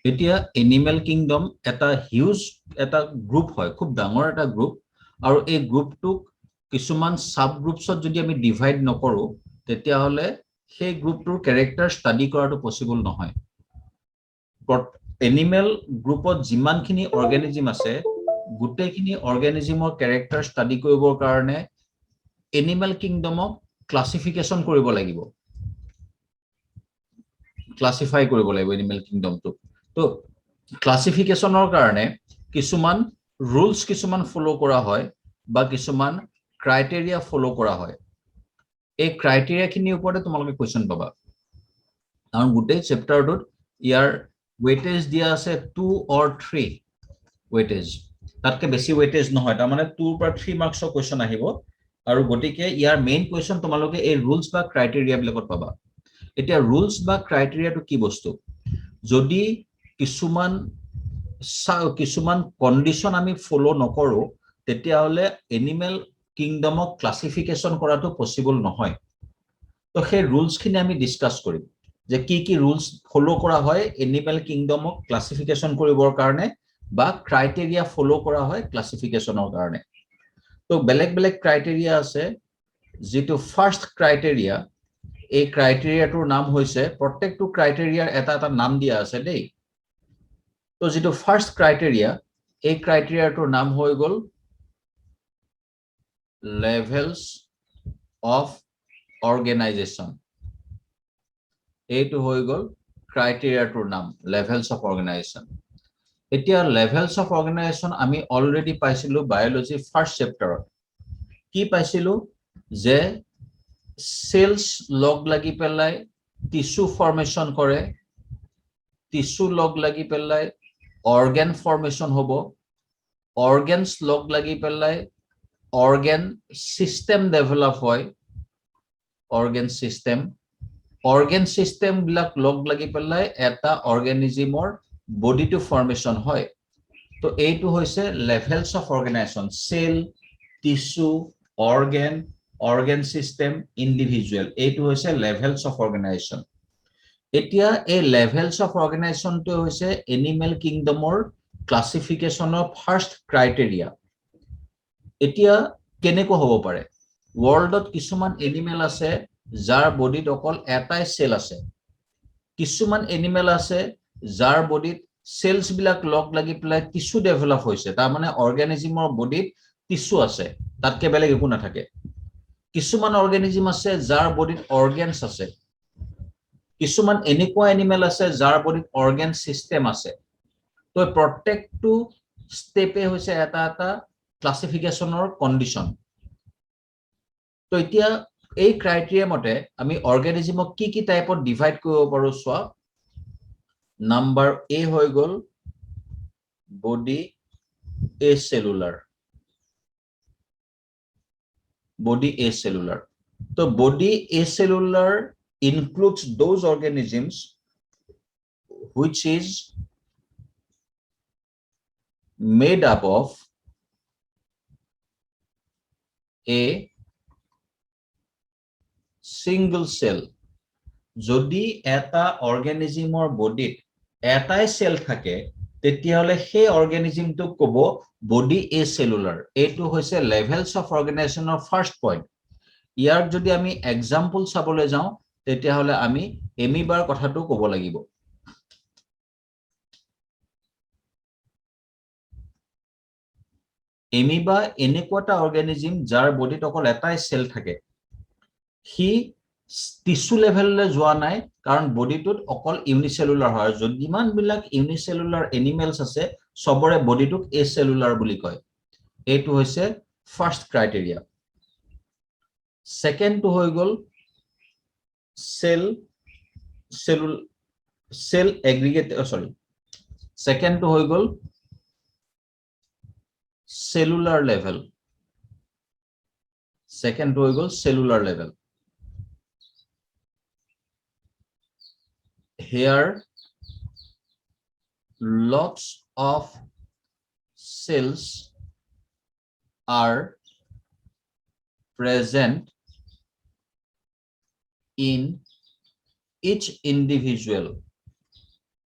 এতিয়া animal kingdom এটা huge এটা গ্ৰুপ হয়, খুব ডাঙৰ এটা গ্ৰুপ, আৰু এই গ্ৰুপটোক কিছুমান সাব গ্ৰুপছত যদি আমি ডিভাইড নকৰো তেতিয়াহলে সেই গ্ৰুপটোৰ ক্যাৰেক্টাৰ ষ্টাডি কৰাটো পসিবল নহয়। এনিমেল গ্ৰুপত যিমানখিনি অৰ্গেনিজম আছে গোটেইখিনি অৰ্গেনিজমৰ ক্যাৰেক্টাৰ ষ্টাডি কৰিবৰ কাৰণে এনিমেল কিংডমক ক্লাসিফিকেশন কৰিব লাগিব, ক্লাসিফাই কৰিব লাগিব এনিমেল কিংডমটো। তো ক্লাসিফিকেশনৰ কাৰণে কিছুমান ৰুলস কিছুমান ফলো কৰা হয় বা কিছুমান ক্ৰাইটেৰিয়া ফলো কৰা হয়। এই ক্ৰাইটেৰিয়া খিনিৰ ওপৰতে তোমালোকে কোৱেশ্চন পাবা, কাৰণ গোটেই চেপ্টাৰটোত ইয়াৰ ওয়েটেজ দিয়া আছে 2 or 3 ওয়েটেজ, তাতকে বেছি ওয়েটেজ নহয়, তাৰ মানে 2 পৰা 3 মাৰ্কছৰ কোৱেশ্চন আহিব, আৰু গতিকে ইয়াৰ মেইন কোৱেশ্চন তোমালোকে এই ৰুলস বা ক্ৰাইটেৰিয়া বিলাকত পাবা। এতিয়া ৰুলস বা ক্ৰাইটেৰিয়াটো কি বস্তু? যদি কিছুমান কন্ডিশন আমি ফলো নকৰো তেতিয়াহলে এনিমেল কিংডমক ক্লাসিফিকেশন কৰাটো পসিবল নহয়। তো সেই ৰুলস খিনি আমি ডিসকাস কৰিম যে কি ৰুলস ফলো কৰা হয় এনিমেল কিংডমক ক্লাসিফিকেশন কৰিবৰ কাৰণে, বা ক্ৰাইটেৰিয়া ফলো কৰা হয় ক্লাসিফিকেশনৰ কাৰণে। তো বেলেগ বেলেগ ক্ৰাইটেৰিয়া আছে। যেটো ফাৰ্স্ট ক্ৰাইটেৰিয়া, এই ক্ৰাইটেৰিয়াটোৰ নাম হৈছে, প্ৰত্যেকটো ক্ৰাইটেৰিয়াৰ এটা এটা নাম দিয়া আছে দেই। তো যেটো ফাৰ্স্ট ক্ৰাইটেৰিয়া, এই ক্ৰাইটেৰিয়াটোৰ নাম হৈ গল লেভেলস অফ অৰ্গেনাইজেশন। এইটো হৈ গল ক্ৰাইটেৰিয়াটোৰ নাম, লেভেলস অফ অৰ্গেনাইজেশন। এতিয়া লেভেলস অফ অৰ্গেনাইজেশন আমি অলৰেডি পাইছিলো বায়োলজি ফাৰ্স্ট চেপ্টাৰত। কি পাইছিলো? যে সেলস লগ লাগি পেলাই টিস্যু ফৰ্মেশন কৰে, টিস্যু লগ লাগি পেলাই অৰ্গান ফৰ্মেশন হ'ব, অৰ্গানস লগ লাগি পেলাই অৰ্গান সিস্টেম ডেভেলপ হয়, অৰ্গান সিস্টেম বিলাক লগ লাগি পেলাই এটা অৰ্গানিজমৰ বডিটো ফৰ্মেশন হয়। তো এইটো হৈছে levels of organisation, cell, tissue, organ system, individual, এইটো হৈছে লেভেলস অফ অৰ্গেনাইজেশন। এতিয়া এই লেভেলস অফ অৰ্গেনাইজেশনটো হৈছে এনিমেল কিংডমৰ ক্লাসিফিকেশনৰ ফাৰ্স্ট ক্ৰাইটেৰিয়া। এতিয়া কেনেকৈ হ'ব পাৰে? ওয়াৰ্ল্ডত কিছুমান এনিমেল আছে যাৰ বডিত অকল এটাই সেল আছে, কিছুমান এনিমেল আছে যাৰ বডিত সেলস বিলাক লগ লাগি পেলাই টিস্যু ডেভেলপ হৈছে, তাৰ মানে অৰ্গানিজমৰ বডিত টিস্যু আছে, তাতকে বেলেগ একো নাথাকে। কিছুমান অৰ্গানিজম আছে যাৰ বডিত অৰ্গানস আছে, কিছুমান এনেকুৱা এনিমেল আছে যাৰ বডিত অৰ্গান সিস্টেম আছে। তো প্ৰত্যেকটো স্টেপে হৈছে এটা এটা ক্লাসিফিকেশনৰ কন্ডিশন। তো এতিয়া এই ক্ৰাইটেৰিয়া মতে আমি অৰ্গানিজমক কি টাইপত ডিভাইড কৰিব পাৰো চোৱা। নাম্বাৰ এ হৈ গল body এসেলুলাৰ, body acellular. So body acellular includes those organisms which is made up of a single cell. যদি এটা অৰ্গানিজমৰ বডিত এটাই সেল থাকে তেতিয়াহলে সেই অৰ্গানিজমটোক ক'ব বডি এসেলুলাৰ। এইটো হৈছে লেভেলস অফ অৰ্গেনাইজেশনৰ ফাৰ্স্ট পইণ্ট। ইয়াৰ যদি আমি এক্সাম্পল চাবলৈ যাওঁ তেতিয়াহলে আমি এমিবাৰ কথাটো ক'ব লাগিব। এমিবা এনেকুৱা এটা অৰ্গানিজম যাৰ বডিত অকল এটাই সেল থাকে, সি টিস্যু লেভেললৈ যোৱা নাই, কাৰণ বডিটোত অকল ইউনিসেলুলাৰ হয়। যিমান বিলাক ইউনিসেলুলাৰ এনিমেলস আছে সবৰে বডিটোক এসেলুলাৰ বুলি কয়। এইটো হৈছে ফাৰ্স্ট ক্ৰাইটেৰিয়া। সেকেন্ডটো হৈ গল সেল এগ্ৰিগেট, সেকেন্ডটো হৈ গল সেলুলাৰ লেভেল, সেকেন্ডটো হৈ গল সেলুলাৰ level. Here lots of cells are present in each individual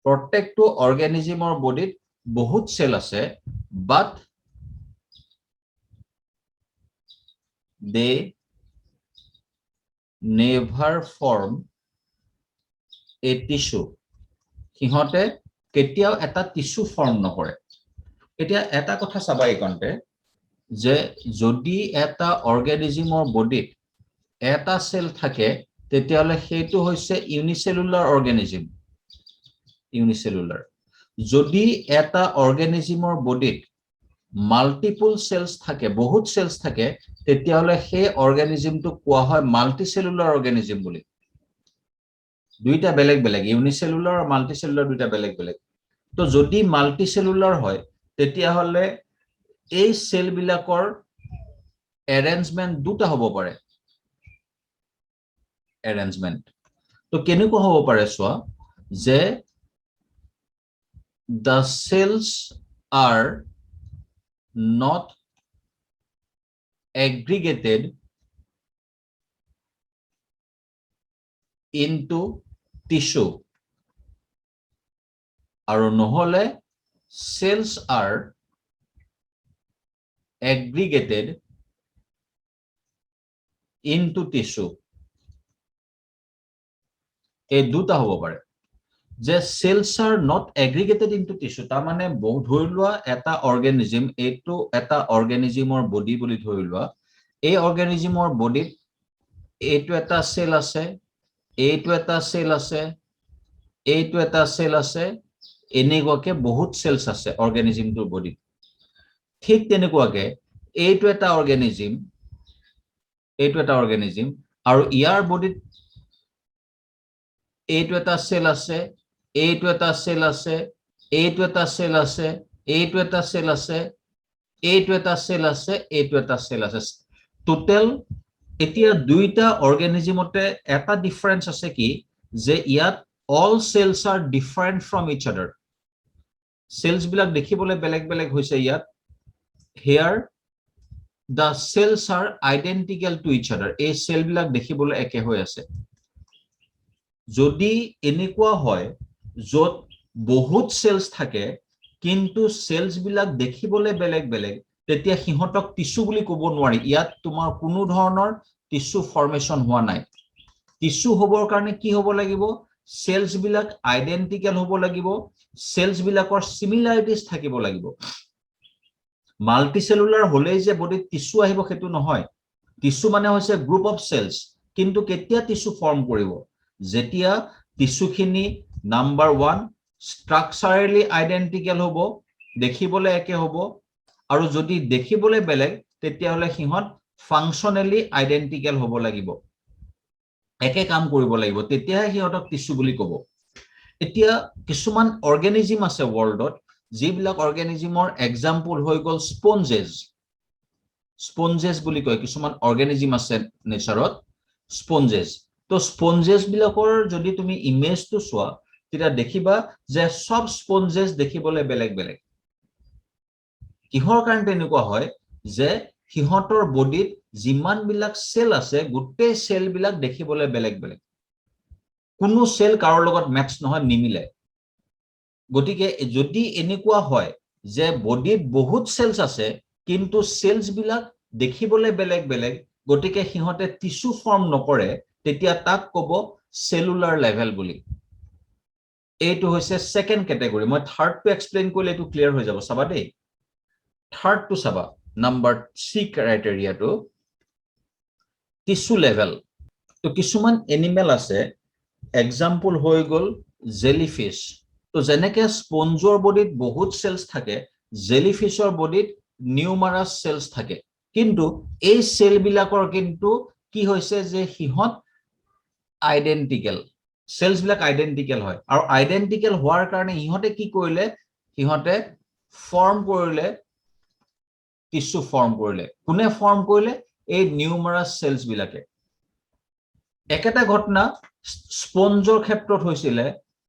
প্ৰত্যেকটো অৰ্গেনিজমৰ বডিত বহুত সেল আছে but they never form a tissue সিহঁতে কেতিয়াও এটা টিস্যু ফৰ্ম নকৰে এতিয়া এটা কথা চাবা এইকন্তে যে যদি এটা অৰ্গেনিজমৰ বডিত এটা সেল থাকে তেতিয়ালে সেইটো হৈছে ইউনিসেলুলাৰ অৰ্গেনিজম ইউনিসেলুলাৰ যদি এটা অৰ্গেনিজমৰ বডিত মাল্টিপল সেলস থাকে বহুত সেলস থাকে তেতিয়ালে সেই অৰ্গেনিজমটো কোৱা হয় মাল্টিসেলুলাৰ অৰ্গেনিজম বুলি দুইটা বেলেগ বেলেগ ইউনিসেলুলাৰ আৰু মাল্টিসেলুলাৰ দুইটা বেলেগ বেলেগ তো যদি মাল্টিসেলুলাৰ হয় তেতিয়াহলে এই সেল বিলাকৰ এৰেঞ্জমেন্ট দুটা হ'ব পাৰে এৰেঞ্জমেন্ট তো কেনেকুৱা হ'ব পাৰে চোৱা যে the cells are not aggregated into tissue আৰু নহলে cells are aggregated into tissue এই দুটা হ'ব পাৰে যে cells are not aggregated into tissue তাৰ মানে ধৰি লোৱা এটা অৰ্গেনিজম এইটো এটা অৰ্গেনিজমৰ বডি বুলি ধৰি লোৱা এই অৰ্গেনিজমৰ বডিত এইটো এটা সেল আছে এইটো এটা সেল আছে এইটো এটা সেল আছে এনেকুৱাকে বহুত সেলস আছে অৰ্গেনিজমটোৰ বডিত ঠিক তেনেকুৱাকে এইটো এটা অৰ্গেনিজম আৰু ইয়াৰ বডিত এইটো এটা সেল আছে এইটো এটা সেল আছে এইটো এটা সেল আছে এইটো এটা সেল আছে এইটো এটা সেল আছে এইটো এটা সেল আছে টোটাল এতিয়া দুইটা অৰ্গেনিজমতে এটা ডিফাৰেন্স আছে কি যে ইয়াত all cells are different from each other cells বিলাক দেখিবলৈ বেলেগ বেলেগ হৈছে ইয়াত here the cells are identical to each other এই সেল বিলাক দেখিবলৈ একে হৈ আছে যদি এনেকুৱা হয় যত বহুত সেলস থাকে কিন্তু সেলস বিলাক দেখিবলৈ বেলেগ বেলেগ তেতিয়া সিহঁতক টিস্যু বুলি ক'ব নোৱাৰি ইয়াত তোমাৰ কোনো ধৰণৰ টিস্যু ফৰ্মেশন হোৱা নাই টিস্যু হ'বৰ কাৰণে কি হ'ব লাগিব সেলস বিলাক আইডেন্টিক্যাল হ'ব লাগিব সেলস বিলাকৰ সিমিলাৰিটিজ থাকিব লাগিব মাল্টিসেলুলাৰ হলেই যে বডিত টিস্যু আহিব হেতু নহয় টিস্যু মানে হৈছে গ্ৰুপ অফ সেলস কিন্তু কেতিয়া টিস্যু ফৰ্ম কৰিব যেতিয়া টিস্যুখিনি নাম্বাৰ 1 স্ট্ৰাকচাৰেলি আইডেন্টিক্যাল হ'ব দেখিবলৈ একে হ'ব আৰু যদি দেখিবলৈ বেলেগ তেতিয়াহলে সিহঁত ফাংশনালি আইডেন্টিক্যাল হ'ব লাগিব একে কাম কৰিব লাগিব তেতিয়াহে সিহঁতক টিস্যু বুলি ক'ব এতিয়া কিছুমান অৰ্গেনিজম আছে ওয়াৰ্ল্ডত যিবিলাক অৰ্গেনিজমৰ এক্সাম্পল হৈ গল স্পঞ্জেস বুলি কয় কিছুমান অৰ্গেনিজম আছে নেচাৰত স্পঞ্জেস তো স্পঞ্জেস বিলাকৰ যদি তুমি ইমেজটো চোৱা তেতিয়া দেখিবা যে সব স্পঞ্জেস দেখিবলৈ বেলেগ বেলেগ কিহৰ কাৰণে এনেকুৱা হয় যে সিহঁতৰ বডিত যিমান বিলাক সেল আছে গোটেই সেল বিলাক দেখিবলৈ বেলেগ বেলেগ কোনো সেল কাৰো লগত মেচ নহয় নিমিলে গতিকে যদি এনেকুৱা হয় যে বডিত বহুত সেলস আছে কিন্তু সেলস বিলাক দেখিবলৈ বেলেগ বেলেগ গতিকে সিহঁতে টিস্যু ফৰ্ম নকৰে তেতিয়া তাক ক'ব সেলুলাৰ লেভেল বুলি এইটো হৈছে সেকেন্ড ক্যাটাগৰী মই থাৰ্ড টু এক্সপ্লেইন কৰিলে এইটো ক্লিয়াৰ হৈ যাব চাবা দেই থাৰ্ড টু চাবা নাম্বাৰ 3 ক্ৰাইটেৰিয়াটো টিস্যু লেভেল তো কিছুমান এনিমেল আছে এক্সাম্পল হৈ গল জেলিফিশ তো যেনেকে স্পঞ্জৰ বডিত বহুত সেলস থাকে জেলিফিশৰ বডিত নিউমাৰাস সেলস থাকে কিন্তু এই সেল বিলাকৰ কিন্তু কি হৈছে যে সিহঁত আইডেন্টিক্যাল সেলস বিলাক আইডেন্টিক্যাল হয় আৰু আইডেন্টিক্যাল হোৱাৰ কাৰণে ইহঁতে কি কৰিলে সিহঁতে ফৰ্ম কৰিলে টিস্যু ফৰ্ম কৰিলে কোনে ফৰ্ম কৰিলে এই নিউমাৰাস সেলস বিলাকে একেটা ঘটনা স্পঞ্জৰ ক্ষেত্ৰত হৈছিল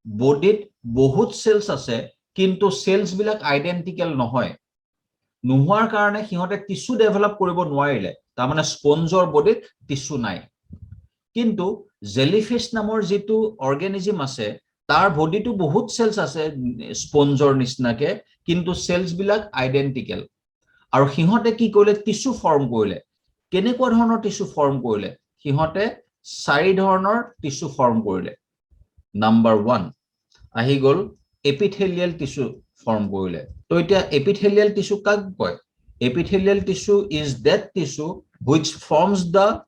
বডিত বহুত সেলস আছে কিন্তু সেলস বিলাক আইডেন্টিক্যাল নহয় নোহোৱাৰ কাৰণে সিহঁতে টিস্যু ডেভেলপ কৰিব নোৱাৰিলে তাৰ মানে স্পঞ্জৰ বডিত টিস্যু নাই কিন্তু জেলিফিশ নামৰ যেটো অৰ্গেনিজম আছে তাৰ বডিটো বহুত সেলস আছে স্পঞ্জৰ নিচিনাকে কিন্তু সেলস বিলাক আইডেন্টিক্যাল আৰু সিহঁতে কি কৰিলে টিস্যু ফৰ্ম কৰিলে কেনেকুৱা ধৰণৰ টিস্যু ফৰ্ম কৰিলে সিহঁতে চাৰি ধৰণৰ টিস্যু ফৰ্ম কৰিলে নাম্বাৰ 1 আহি গল এপিথেলিয়াল টিস্যু ফৰ্ম কৰিলে তো এতিয়া এপিথেলিয়াল টিস্যু কাক কয় epithelial tissue is that tissue which forms the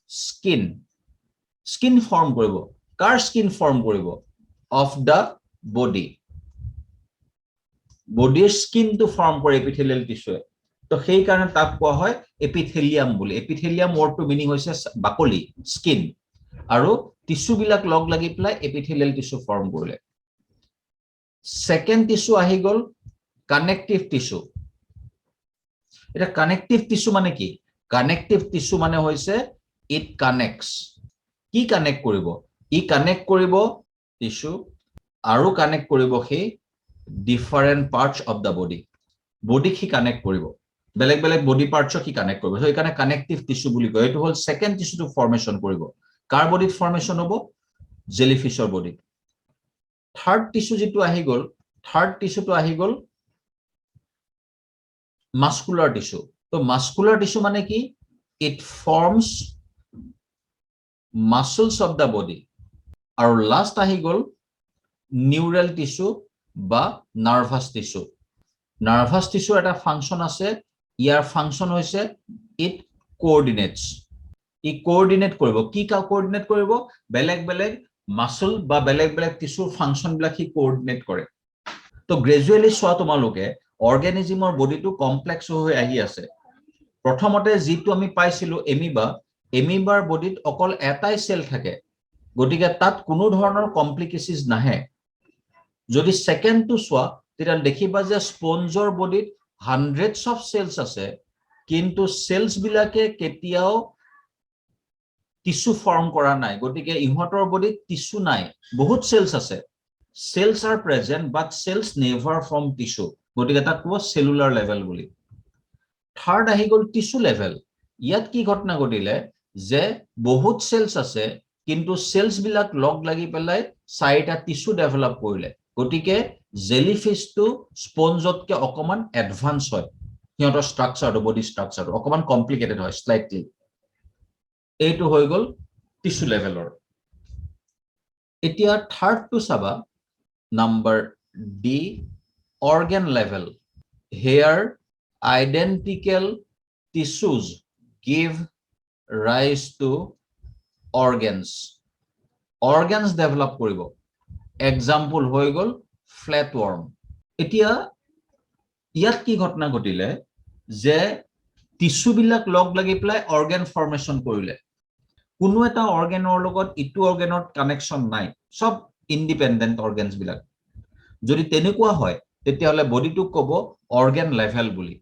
skin form কৰিব কাৰ skin form কৰিব of the body skin to form কৰে epithelial tissue তো সেই কাৰণে তাক কোৱা হয় epithelium বুলি epithelium word to meaning হৈছে বাকলি skin আৰু টিস্যু বিলাক লগ লাগি পেলাই epithelial tissue form কৰিলে second tissue আহি গল connective tissue এটা কানেক্টিভ টিস্যু মানে কি কানেক্টিভ টিস্যু মানে হৈছে ইট কানেক্টস কি কানেক্ট কৰিব ই কানেক্ট কৰিব টিস্যু আৰু কানেক্ট কৰিব হে different parts of the body body কি কানেক্ট কৰিব বেলেগ বেলেগ বডি পাৰ্টস কি কানেক্ট কৰিব সো এইকাৰণে কানেক্টিভ টিস্যু বুলি কয় এটো হল সেকেন্ড টিস্যু টু ফৰ্মেশন কৰিব কাৰ বডিত ফৰ্মেশন হ'ব জেলিফিশৰ বডি থাৰ্ড টিস্যু যেটো আহি গল থাৰ্ড টিস্যুটো আহি গল muscular tissue so muscular tissue মানে কি it forms muscles of the body আৰু last আহি গল neural tissue বা nervous tissue এটা ফাংশন আছে ইয়াৰ ফাংশন হৈছে it coordinates ই কোঅৰ্ডিনেট কৰিব কি কোঅৰ্ডিনেট কৰিব বেলেগ বেলেগ মাসল বা বেলেগ বেলেগ টিস্যুৰ ফাংশন বিলাক কি কোঅৰ্ডিনেট কৰে তো গ্ৰেজুৱেলি সোৱা তোমালোকে অৰ্গানিজমৰ বডিটো কমপ্লেক্স হৈ আহি আছে প্ৰথমতে যেটো আমি পাইছিলো এমিবাৰ বডিত অকল এটাই সেল থাকে গটিকে তাত কোনো ধৰণৰ কমপ্লিকেশনস নাহে যদি সেকেন্ড টু সোৱা তেতিয়া দেখিবা যে স্পঞ্জৰ বডিত হান্ড্ৰেডস অফ সেলস আছে কিন্তু সেলস বিলাকে কেতিয়াও টিস্যু ফৰ্ম কৰা নাই গটিকে ইহঁতৰ বডিত টিস্যু নাই বহুত সেলস আছে cells are present but cells never form tissue গটিকে তাক কোৱা cellular level বুলি থাৰ্ড আহি গল টিস্যু লেভেল ইয়াত কি ঘটনা ঘটিলে যে বহুত সেলস আছে কিন্তু সেলস বিলাক লগ লাগি পেলাই চাৰিটা টিস্যু ডেভেলপ কৰিলে গটিকে জেলিফিশ টু স্পঞ্জতকে অকমান এডভান্স হয় সিহঁতৰ ষ্ট্ৰাকচাৰটো বডি ষ্ট্ৰাকচাৰটো অকমান কমপ্লিকেটেড হয় স্লাইটলি এইটো হৈ গল টিস্যু লেভেলৰ এতিয়া থাৰ্ড টু চাবা Number D, organ level. Here, identical tissues give rise to organs. Organs develop কৰিব. Example হৈ গল flatworm. এতিয়া ইয়াত কি ঘটনা ঘটিলে যে টিস্যু বিলাক লগ লাগি পেলাই organ formation কৰিলে কোনো এটা অৰ্গানৰ লগত ইটো অৰ্গানৰ কানেকশন নাই সব independent organs বিলাক যদি তেনেকুৱা হয় তেতিয়াহলে বডিটো কব organ level বুলি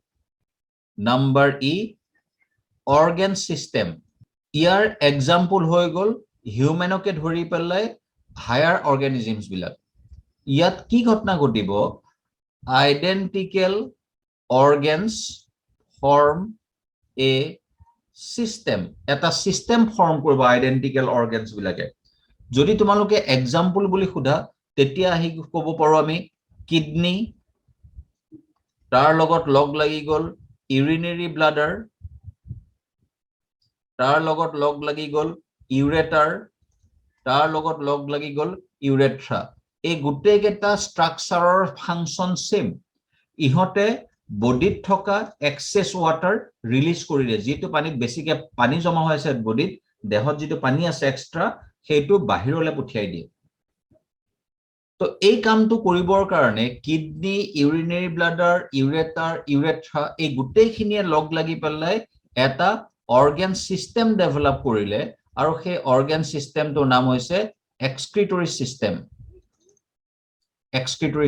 নাম্বাৰ ই organ system ইয়াৰ এক্সাম্পল হৈ গল হিউম্যানকে ধৰি পেলাই হায়াৰ অৰ্গানিজমস বিলাক ইয়াত কি ঘটনা ঘটিব identical organs form a system এটা system ফৰ্ম কৰিব আইডেন্টিক্যাল organs বিলাকে যদি তোমালোকে এক্সাম্পল বুলি খুদা তেতিয়া আহি কব পাৰো আমি কিডনি তাৰ লগত লগ লাগি গল ইউৰিনাৰী ব্লাডাৰ তাৰ লগত লগ লাগি গল ইউৰেটাৰ তাৰ লগত লগ লাগি গল ইউৰেথ্ৰা এই গুটেই কেটা ষ্ট্ৰাকচাৰৰ ফাংশন সেম ইহতে বডিত থকা এক্সেস ওয়াটাৰ ৰিলিজ কৰি দিয়ে যেটো পানীত বেছিকে পানী জমা হৈ আছে বডিত দেহত যেটো পানী আছে এক্সট্ৰা সেইটো বাহিৰলৈ পঠিয়াই দিয়ে তো এই কামটো কৰিবৰ কাৰণে kidney urinary bladder ureter urethra এই গুটেইখিনিয়ে লগ লাগি পেলাই এটা অৰ্গান সিস্টেম ডেভেলপ কৰিলে আৰু সেই অৰ্গান সিস্টেমটোৰ নাম হৈছে এক্সক্ৰিটৰি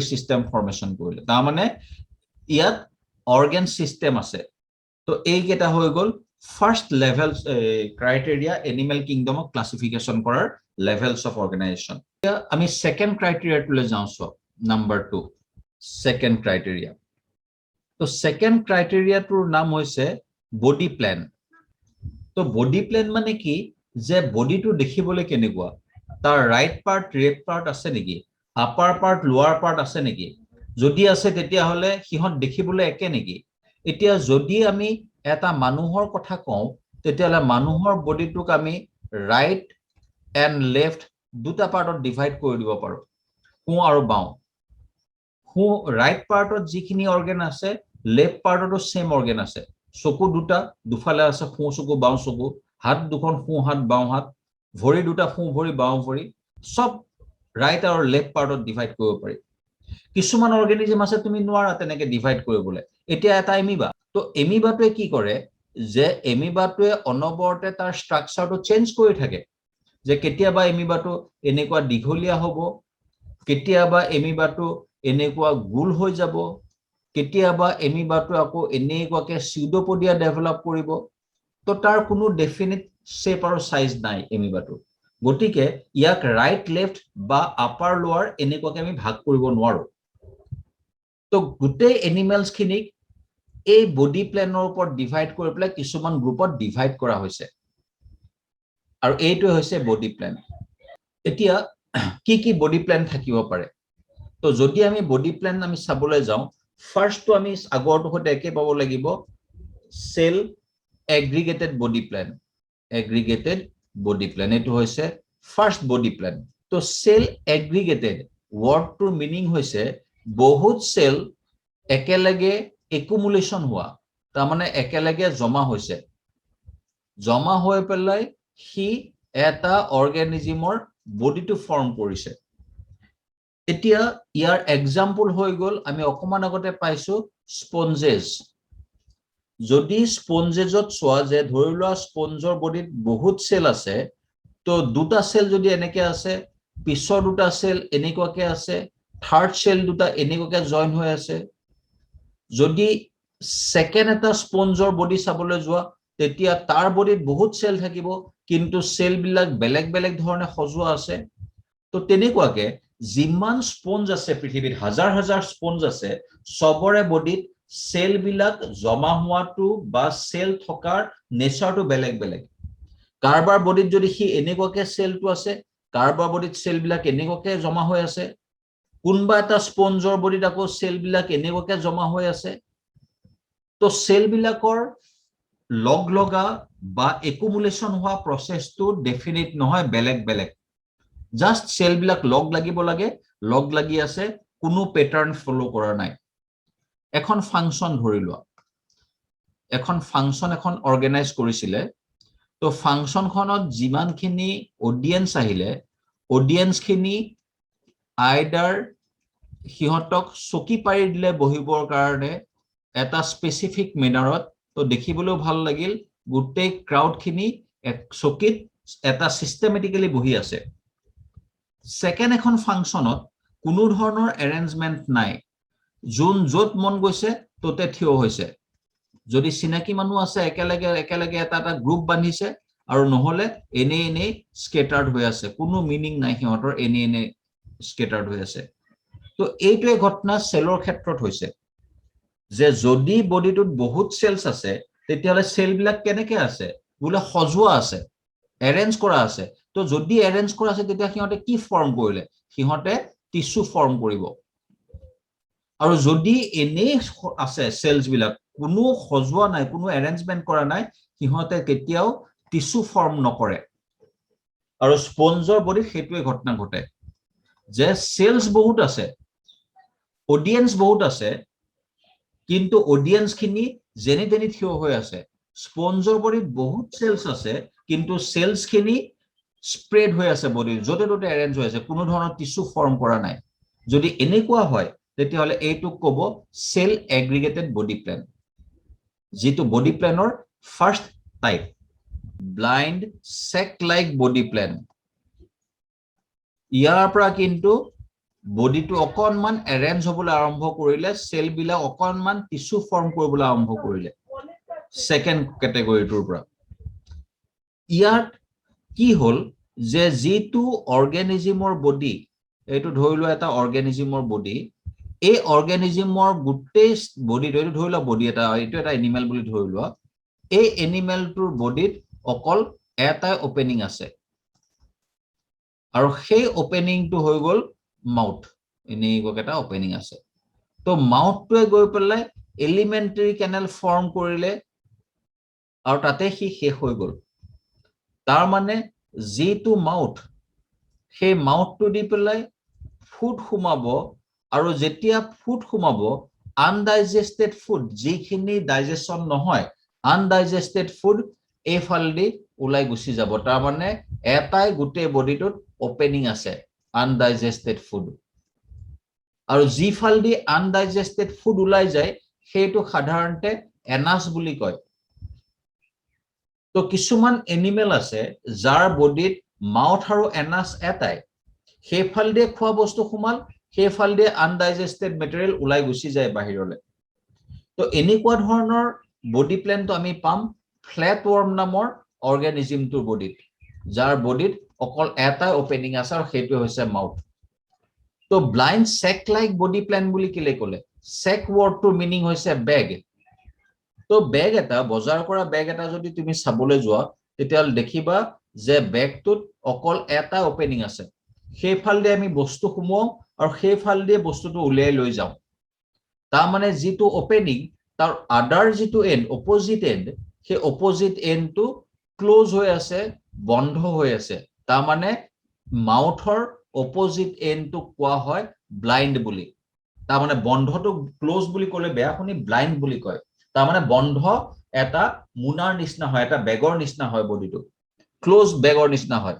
সিস্টেম ফৰ্মেশন কৰিলে তাৰ মানে ইয়াত অৰ্গান সিস্টেম আছে তো এই কেটা হৈ গল ফাৰ্স্ট লেভেল ক্ৰাইটেৰিয়া এনিমেল কিংডমক ক্লাসিফিকেশন কৰাৰ levels of organization আমি সেকেন্ড ক্ৰাইটেৰিয়া টুলে যাওঁ সব নাম্বাৰ 2 সেকেন্ড ক্ৰাইটেৰিয়া তো সেকেন্ড ক্ৰাইটেৰিয়া টোৰ নাম হৈছে বডি প্ল্যান তো বডি প্ল্যান মানে কি যে বডিটো দেখিবলৈ কেনেকুৱা তাৰ ৰাইট পাৰ্ট লেফট পাৰ্ট আছে নেকি, আপাৰ পাৰ্ট লোৱাৰ পাৰ্ট আছে নেকি, যদি আছে তেতিয়াহ'লে সিহঁত দেখিবলৈ একে নেকি। এতিয়া যদি আমি এটা মানুহৰ কথা কওঁ তেতিয়াহ'লে মানুহৰ বডিটোক আমি ৰাইট এণ্ড লেফট দুটা পাৰ্টত ডিভাইড কৰি দিব পাৰো, সোঁ আৰু বাওঁ। সোঁ ৰাইট পাৰ্টত যিখিনি অৰ্গেন আছে লেফট পাৰ্টতো সেম অৰ্গেন আছে, চকু দুটা দুফালে আছে, সোঁ চকু বাওঁ চকু, হাত দুখন সোঁ হাত বাওঁ হাত, ভৰি দুটা সোঁ ভৰি বাওঁ ভৰি, সব ৰাইট আৰু লেফট পাৰ্টত ডিভাইড কৰিব পাৰি। কিছুমান অৰ্গেনিজম আছে তুমি নোৱাৰা তেনেকে ডিভাইড কৰিবলৈ। এতিয়া এটা এমিবা, তো এমিবাটোৱে কি কৰে যে এমিবাটোৱে অনবৰতে তাৰ ষ্ট্ৰাকচাৰটো চেঞ্জ কৰি থাকে, যে কেতিয়াবা এমিবাটো এনেকুৱা দীঘলীয়া হ'ব, কেতিয়াবা এমিবাটো এনেকুৱা গোল হৈ যাব, কেতিয়াবা এমিবাটো আকৌ এনেকুৱাকে সিউডোপডিয়া ডেভেলপ কৰিব। তো তাৰ কোনো ডেফিনিট শেপ আৰু সাইজ নাই এমিবাটো, গতিকে ইয়াক ৰাইট লেফট বা আপাৰ লোৱাৰ এনেকুৱাকে আমি ভাগ কৰিব নোৱাৰো। তো গোটেই এনিমেলছ খিনিক এই বডি প্লেনৰ ওপৰত ডিভাইড কৰি পেলাই কিছুমান গ্ৰুপত ডিভাইড কৰা হৈছে, আৰু এইটো হৈছে বডি প্লেন। এতিয়া কি কি বডি প্লেন থাকিব পাৰে, তো যদি আমি বডি প্লেন আমি চাবলৈ যাওঁ, ফাৰ্ষ্টটো আমি আগৰটো সৈতে একে পাব লাগিব, cell aggregated body plan, aggregated body plan এইটো হৈছে ফাৰ্ষ্ট বডি প্লেন। তো সেল এগ্ৰিগেটেড ৱৰ্ডটোৰ মিনিং হৈছে বহুত সেল একেলগে একুমুলেশ্যন হোৱা, তাৰমানে একেলগে জমা হৈছে, জমা হৈ পেলাই সি এটা অৰ্গেনিজিমৰ বডিটো ফৰ্ম কৰিছে। এতিয়া ইয়াৰ এক্সাম্পল হৈ গ'ল, আমি অকমান আগতে পাইছো স্পঞ্জেছ। যদি স্পঞ্জেজত চোৱা যে ধৰি লোৱা স্পঞ্জৰ বডিত বহুত সেল আছে, তো দুটা সেল যদি এনেকে আছে, পিছৰ দুটা সেল এনেকুৱাকে আছে, থাৰ্ড সেল দুটা এনেকুৱাকে জইন হৈ আছে। যদি সেকেন্ড এটা স্পঞ্জৰ বডি চাবলৈ যোৱা তেতিয়া তাৰ বডিত বহুত সেল থাকিব, কিন্তু সেল বিলাক বেলেগ বেলেগ ধৰণে সজোৱা আছে। তো তেনেকুৱাকে যিমান স্পঞ্জ আছে পৃথিৱীত, হাজাৰ হাজাৰ স্পঞ্জ আছে, সবৰে বডিত সেল বিলাক জমা হোৱাটো বা সেল থকাৰ নেচাৰটো বেলেগ বেলেগ। কাৰোবাৰ বডিত যদি সি এনেকুৱাকে সেলটো আছে, কাৰোবাৰ বডিত সেল বিলাক এনেকুৱাকে জমা হৈ আছে, কোনোবা এটা স্পঞ্জৰ বডিত আকৌ সেল বিলাক এনেকুৱাকে জমা হৈ আছে। তো সেল বিলাকৰ লগ লগা বা একুমুলেশ্যন হোৱা প্ৰচেছটো ডেফিনিট নহয়, বেলেগ বেলেগ। জাষ্ট সেল বিলাক লগ লাগিব লাগে, লগ লাগি আছে, কোনো পেটাৰ্ণ ফলো কৰা নাই। এখন ফাংচন ধৰি লোৱা, এখন ফাংচন এখন অৰ্গেনাইজ কৰিছিলে, তো ফাংচনখনত যিমানখিনি অডিয়েন্স আহিলে, অডিয়েন্স খিনি আইডাৰ সিহঁতক চকী পাৰি দিলে বহিবৰ কাৰণে এটা স্পেচিফিক মেনাৰত, তো দেখিবলৈও ভাল লাগিল, গোটেই ক্ৰাউড খিনি চকীত এটা চিষ্টেমেটিকেলি বহি আছে। সেকেন্ড এখন ফাংচনত কোনো ধৰণৰ এৰেঞ্জমেন্ট নাই, যোন য'ত মন গৈছে ততে থিয় হৈছে, যদি চিনাকি মানুহ আছে একেলগে একেলগে এটা এটা গ্ৰুপ বান্ধিছে, আৰু নহলে এনে এনে স্কেটাৰ্ড হৈ আছে, কোনো মিনিং নাই সিহঁতৰ, এনে এনে স্কেটাৰ্ড হৈ আছে। তো এইটোৱে ঘটনা সেলৰ ক্ষেত্ৰত হৈছে, যে যদি বডিটোত বহুত সেলছ আছে তেতিয়াহ'লে সেল বিলাক কেনেকে আছে, বোলে সজোৱা আছে, এৰেঞ্জ কৰা আছে। তো যদি এৰেঞ্জ কৰা আছে তেতিয়া সিহঁতে কি ফৰ্ম কৰিলে, সিহঁতে টিস্যু ফৰ্ম কৰিব। আৰু যদি এনেই আছে সেলছ বিলাক, কোনো সজোৱা নাই, কোনো এৰেঞ্জমেন্ট কৰা নাই, সিহঁতে কেতিয়াও টিস্যু ফৰ্ম নকৰে। আৰু স্পঞ্জৰ বডিত সেইটোৱে ঘটনা ঘটে, যে সেলছ বহুত আছে, অডিয়েন্স বহুত আছে, কিন্তু অডিয়েন্স খিনি যেনে তেনে থিয় হৈ আছে। স্পঞ্জৰ বডিত বহুত সেলছ আছে, কিন্তু সেলছ খিনি স্প্ৰেড হৈ আছে বডিৰ, য'তে ত'তে এৰেঞ্জ হৈ আছে, কোনো ধৰণৰ টিস্যু ফৰ্ম কৰা নাই। যদি এনেকুৱা হয় তেতিয়াহ'লে এইটোক ক'ব সেল এগ্ৰিগেটেড বডি প্লেন, যিটো বডি প্লেনৰ first type. Blind sac like body plan, ইয়াৰ পৰা কিন্তু বডিটো অকনমান এৰেঞ্জ হবলৈ আৰম্ভ কৰিলে, সেল বিলাক অকনমান টিস্যু ফৰ্ম কৰিবলৈ আৰম্ভ কৰিলে, সেকেন্ড কেটেগৰীটোৰ পৰা। ইয়াত কি হল, যে যিটো অৰ্গেনিজিমৰ বডি, এইটো ধৰি লোৱা এটা অৰ্গেনিজিমৰ বডি, এই অৰ্গেনিজিমৰ গোটেই বডিটো, এইটো ধৰি লোৱা বডি এটা, এইটো এটা এনিমেল বুলি ধৰি লোৱা, এই এনিমেলটোৰ বডিত অকল এটাই অপেনিং আছে, আৰু সেই ওপেনিংটো হৈ গল মাউথ এনেকুৱা এটা ওপেনিং আছে তো মাউথটোৱে গৈ পেলাই এলিমেন্টাৰী কেনেল ফৰ্ম কৰিলে আৰু তাতে সি শেষ হৈ গল তাৰ মানে যিটো মাউথ সেই মাউথটো দি পেলাই ফুড সোমাব আৰু যেতিয়া ফুড সোমাব আনডাইজেষ্টেড ফুড যিখিনি ডাইজেশন নহয় আনডাইজেষ্টেড ফুড এইফালেদি ওলাই গুচি যাব তাৰ মানে এটাই গোটেই বডিটোত ওপেনিং আছে আনডাইজেষ্টেড ফুড আৰু যিফালেদি আনডাইজেষ্টেড ফুড ওলাই যায় সেইটো সাধাৰণতে এনাছ বুলি কয় তো কিছুমান এনিমেল আছে যাৰ বডিত মাউথ আৰু এনাছ এটাই সেইফালেদি খোৱা বস্তু সোমাল সেইফালেদি আনডাইজেষ্টেড মেটেৰিয়েল ওলাই গুচি যায় বাহিৰলৈ তো এনেকুৱা ধৰণৰ বডি প্লেনটো আমি পাম ফ্ল্যাট ওয়াৰ্ম নামৰ অৰ্গানিজমটোৰ বডিত যাৰ বডিত অকল এটা ওপেনিং আছে আৰু সেইটো হৈছে মাউথ তো ব্লাইণ্ড সেক লাইক বডি প্লেন বুলি কিলে ক'লে সেক ওয়াৰ্ডটোৰ মিনিং হৈছে বেগ তো বেগ এটা বজাৰ কৰা বেগ এটা যদি তুমি চাবলৈ যোৱা তেতিয়াল দেখিবা যে বেগটোত অকল এটা ওপেনিং আছে সেইফালদি আমি বস্তু সোমোৱাও আৰু সেইফালদি বস্তুটো উলিয়াই লৈ যাও তাৰ মানে যিটো ওপেনিং তাৰ আদাৰ যিটো এন্ড অপোজিট এন্ড সেই অপোজিট এন্ডটো ক্লোজ হৈ আছে বন্ধ হৈ আছে তাৰ মানে মাউথৰ অপোজিট এন্ডটো কোৱা হয় ব্লাইণ্ড বুলি তাৰ মানে বন্ধটো ক্লোজ বুলি ক'লে বেয়া শুনি ব্লাইণ্ড বুলি কয় তাৰ মানে বন্ধ এটা মুনাৰ নিচিনা হয় এটা বেগৰ নিচিনা হয় বডিটো ক্লোজ বেগৰ নিচিনা হয়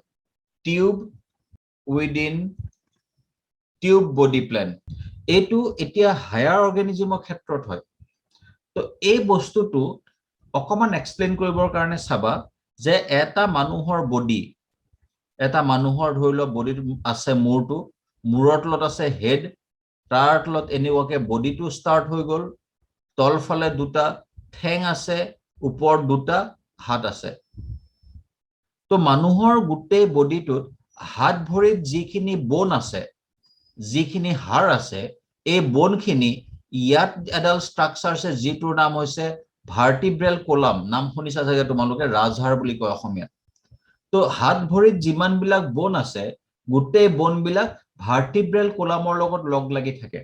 tube within tube body plan এইটো এতিয়া হায়াৰ অৰ্গানিজমৰ ক্ষেত্ৰত হয় তো এই বস্তুটো অকমান এক্সপ্লেইন কৰিবৰ কাৰণে চাবা যে এটা মানুহৰ বডি এটা মানুহৰ ধৰি লওক বডিত আছে মূৰটো মূৰৰ তলত আছে হেড তাৰ তলত এনেকুৱাকে বডিটো ষ্টাৰ্ট হৈ গল তলফালে দুটা ঠেং আছে ওপৰত দুটা হাত আছে তো মানুহৰ গোটেই বডিটোত হাত ভৰিত যিখিনি বোন আছে যিখিনি হাড় আছে এই বোনখিনি ইয়াত এডাল ষ্ট্ৰাকচাৰ আছে যিটোৰ নাম হৈছে ভাৰ্টিব্ৰেল কলাম নাম শুনিছা চাগে তোমালোকে ৰাজহাড় বুলি কয় অসমীয়াত তো হাত ভৰিত যিমান বিলাক বোন আছে গোটেই বোন বিলাক ভাৰ্টিব্ৰেল কলামৰ লগত লগ লাগি থাকে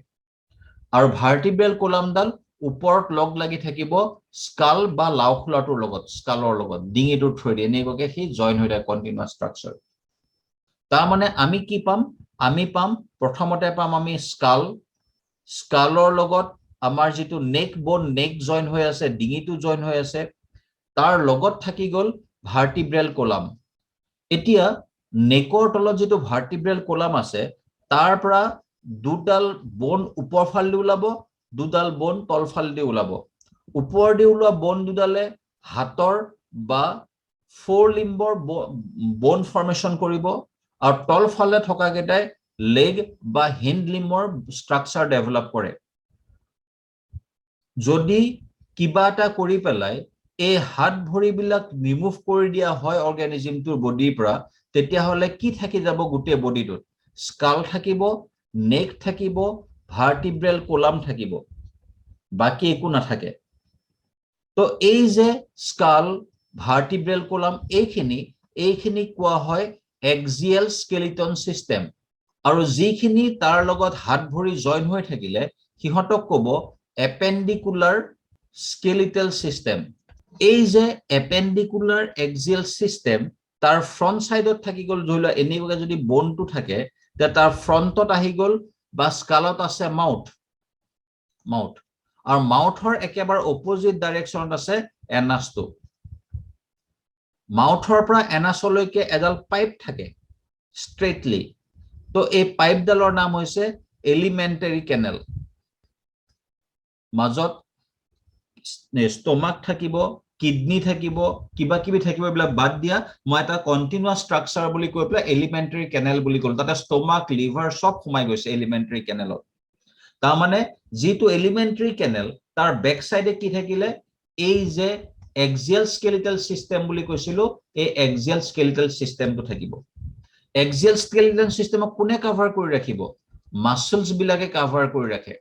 আৰু ভাৰ্টিব্ৰেল কলামডাল ওপৰত লগ লাগি থাকিব স্কাল বা লাওখোলাটোৰ লগত স্কালৰ লগত ডিঙিটোৰ থ্ৰুদি এনেকুৱাকে সি জইন হৈ থাকে কন্টিনিউয়াছ ষ্ট্ৰাকচাৰ তাৰ মানে আমি কি পাম আমি পাম প্ৰথমতে পাম আমি স্কাল স্কালৰ লগত আমাৰ যিটো নেক বোন নেক জইন হৈ আছে ডিঙিটো জইন হৈ আছে তাৰ লগত থাকি গল ভাৰ্টিব্ৰেল কলাম এতিয়া নেকৰ তলত যিটো ভাৰ্টিব্ৰেল কলাম আছে তাৰ পৰা দুডাল বোন ওপৰ ফালদি ওলাব দুডাল বোন তল ফালদি ওলাব ওপৰ দি ওলোৱা বোন দুডালে হাতৰ বা ফ'ৰ লিম্বৰ বোন ফৰ্মেশন কৰিব আৰু তল ফালে থকা কেইটাই লেগ বা হিন্দ লিম্বৰ ষ্ট্ৰাকচাৰ ডেভেলপ কৰে যদি কিবা এটা কৰি পেলাই এই হাত ভৰিবিলাক ৰিমুভ কৰি দিয়া হয় অৰ্গানিজমটোৰ বডিৰ পৰা তেতিয়াহলে কি থাকি যাব গোটেই বডিটোত স্কাল থাকিব নেক থাকিব ভাৰ্টিব্ৰেল কলাম থাকিব বাকি একো নাথাকে তো এই যে স্কাল ভাৰ্টিব্ৰেল কলাম এইখিনি কোৱা হয় এক্সিয়েল স্কেলিটন সিস্টেম আৰু যিখিনি তাৰ লগত হাত ভৰি জইন হৈ থাকিলে সিহঁতক ক'ব এপেন্ডিকুলাৰ স্কেলিটেল সিস্টেম এই যে এপেন্ডিকুলাৰ এক্সিয়েল সিস্টেম তাৰ ফ্ৰন্ট সাইডত থাকি গল ধৰি লোৱা এনেকুৱা যদি বোনটো থাকে তে তাৰ ফ্ৰন্টত আহি গল বা স্কালত আছে মাউথ আৰু মাউথৰ একেবাৰে অপোজিট ডাইৰেকশ্যনত আছে এনাছটো মাউথৰ পৰা এনাছলৈকে এডাল পাইপ থাকে ষ্ট্ৰেটলি তো এই পাইপডালৰ নাম হৈছে এলিমেন্টাৰী কেনেল মাজত ষ্টমাক থাকিব কিডনি থাকিব কিবা কিবি থাকিব এইবিলাক বাদ দিয়া মই এটা কন্টিনিউয়াছ ষ্ট্ৰাকচাৰ বুলি কৈ পেলাই এলিমেন্টাৰী কেনেল বুলি ক'লো তাতে ষ্টমাক লিভাৰ সব সোমাই গৈছে এলিমেন্টাৰী কেনেলত তাৰ মানে যিটো এলিমেন্টাৰী কেনেল তাৰ বেক সাইডে কি থাকিলে এই যে এক্সিয়েল স্কেলিটেল সিস্টেম বুলি কৈছিলো এই এক্সিয়েল স্কেলিটেল সিস্টেমটো থাকিব এক্সিয়েল স্কেলিটেল সিস্টেমক কোনে কভাৰ কৰি ৰাখিব মাসলছ বিলাকে কভাৰ কৰি ৰাখে